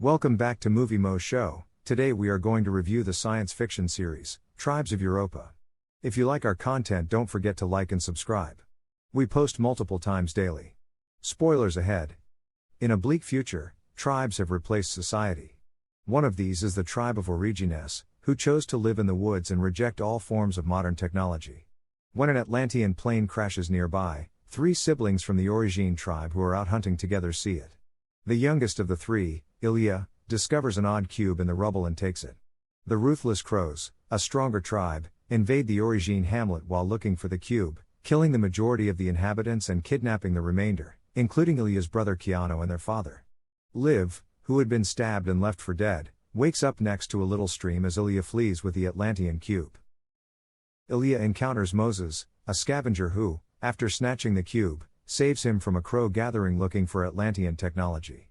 Welcome back to Movie Moshow. Today we are going to review the science fiction series, Tribes of Europa. If you like our content, don't forget to like and subscribe. We post multiple times daily. Spoilers ahead. In a bleak future, tribes have replaced society. One of these is the tribe of Origines, who chose to live in the woods and reject all forms of modern technology. When an Atlantean plane crashes nearby, three siblings from the Origine tribe who are out hunting together see it. The youngest of the three, Ilya, discovers an odd cube in the rubble and takes it. The ruthless crows, a stronger tribe, invade the Origine hamlet while looking for the cube, killing the majority of the inhabitants and kidnapping the remainder, including Ilya's brother Keanu and their father. Liv, who had been stabbed and left for dead, wakes up next to a little stream as Ilya flees with the Atlantean cube. Ilya encounters Moses, a scavenger who, after snatching the cube, saves him from a crow gathering looking for Atlantean technology.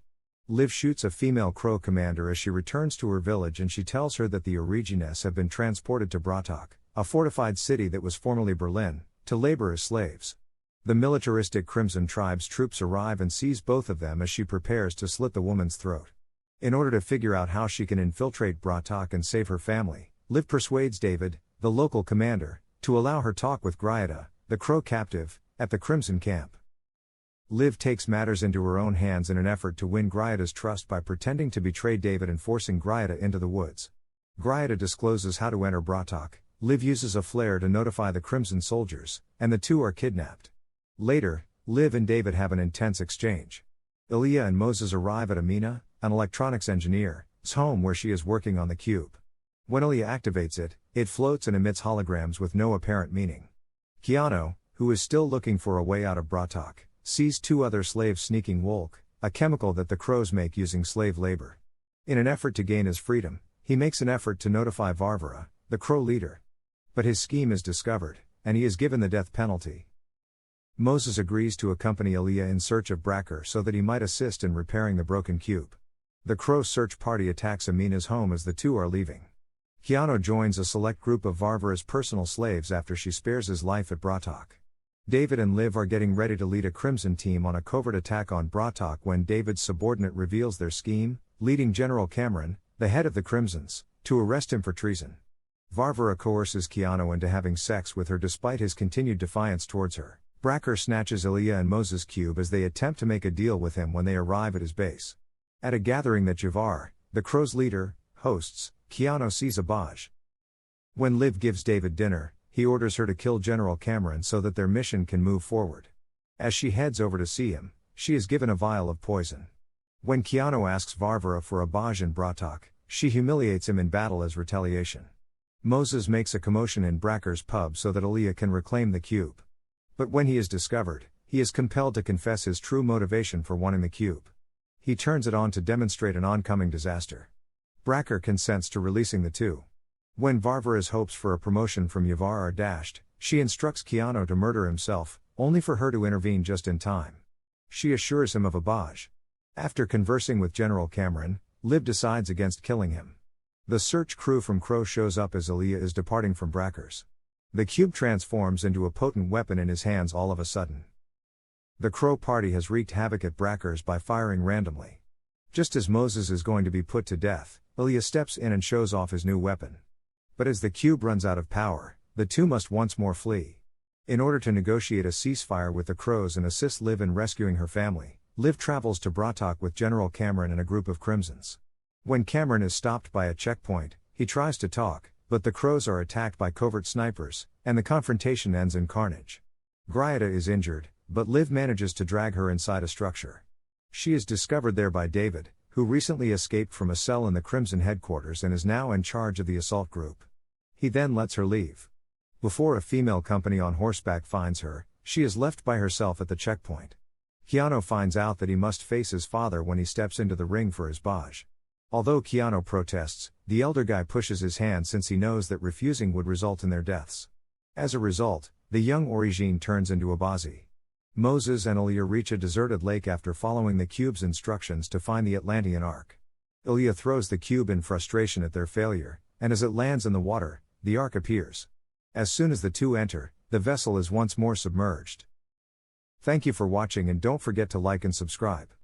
Liv shoots a female crow commander as she returns to her village, and she tells her that the Origines have been transported to Bratok, a fortified city that was formerly Berlin, to labor as slaves. The militaristic Crimson Tribe's troops arrive and seize both of them as she prepares to slit the woman's throat. In order to figure out how she can infiltrate Bratok and save her family, Liv persuades David, the local commander, to allow her talk with Grieta, the crow captive, at the Crimson camp. Liv takes matters into her own hands in an effort to win Grieta's trust by pretending to betray David and forcing Grieta into the woods. Grieta discloses how to enter Bratok, Liv uses a flare to notify the Crimson soldiers, and the two are kidnapped. Later, Liv and David have an intense exchange. Ilya and Moses arrive at Amina, an electronics engineer's home where she is working on the cube. When Ilya activates it, it floats and emits holograms with no apparent meaning. Keanu, who is still looking for a way out of Bratok, sees two other slaves sneaking wolk, a chemical that the crows make using slave labor. In an effort to gain his freedom, he makes an effort to notify Varvara, the crow leader. But his scheme is discovered, and he is given the death penalty. Moses agrees to accompany Ilya in search of Bracker so that he might assist in repairing the broken cube. The crow search party attacks Amina's home as the two are leaving. Keanu joins a select group of Varvara's personal slaves after she spares his life at Bratok. David and Liv are getting ready to lead a Crimson team on a covert attack on Bratok when David's subordinate reveals their scheme, leading General Cameron, the head of the Crimsons, to arrest him for treason. Varvara coerces Keanu into having sex with her despite his continued defiance towards her. Bracker snatches Ilya and Moses' cube as they attempt to make a deal with him when they arrive at his base. At a gathering that Javar, the crow's leader, hosts, Keanu sees a Baj. When Liv gives David dinner, he orders her to kill General Cameron so that their mission can move forward. As she heads over to see him, she is given a vial of poison. When Keanu asks Varvara for a Baj in Bratok, she humiliates him in battle as retaliation. Moses makes a commotion in Bracker's pub so that Ilya can reclaim the cube. But when he is discovered, he is compelled to confess his true motivation for wanting the cube. He turns it on to demonstrate an oncoming disaster. Bracker consents to releasing the two. When Varvara's hopes for a promotion from Yavar are dashed, she instructs Keanu to murder himself, only for her to intervene just in time. She assures him of a Baj. After conversing with General Cameron, Liv decides against killing him. The search crew from Crow shows up as Ilya is departing from Bracker's. The cube transforms into a potent weapon in his hands all of a sudden. The Crow party has wreaked havoc at Bracker's by firing randomly. Just as Moses is going to be put to death, Ilya steps in and shows off his new weapon. But as the cube runs out of power, the two must once more flee. In order to negotiate a ceasefire with the Crows and assist Liv in rescuing her family, Liv travels to Bratok with General Cameron and a group of Crimsons. When Cameron is stopped by a checkpoint, he tries to talk, but the Crows are attacked by covert snipers, and the confrontation ends in carnage. Grieta is injured, but Liv manages to drag her inside a structure. She is discovered there by David, who recently escaped from a cell in the Crimson headquarters and is now in charge of the assault group. He then lets her leave. Before a female company on horseback finds her, she is left by herself at the checkpoint. Keanu finds out that he must face his father when he steps into the ring for his Baj. Although Keanu protests, the elder guy pushes his hand since he knows that refusing would result in their deaths. As a result, the young Origine turns into a Bazi. Moses and Ilya reach a deserted lake after following the cube's instructions to find the Atlantean Ark. Ilya throws the cube in frustration at their failure, and as it lands in the water, the Ark appears. As soon as the two enter, the vessel is once more submerged. Thank you for watching, and don't forget to like and subscribe.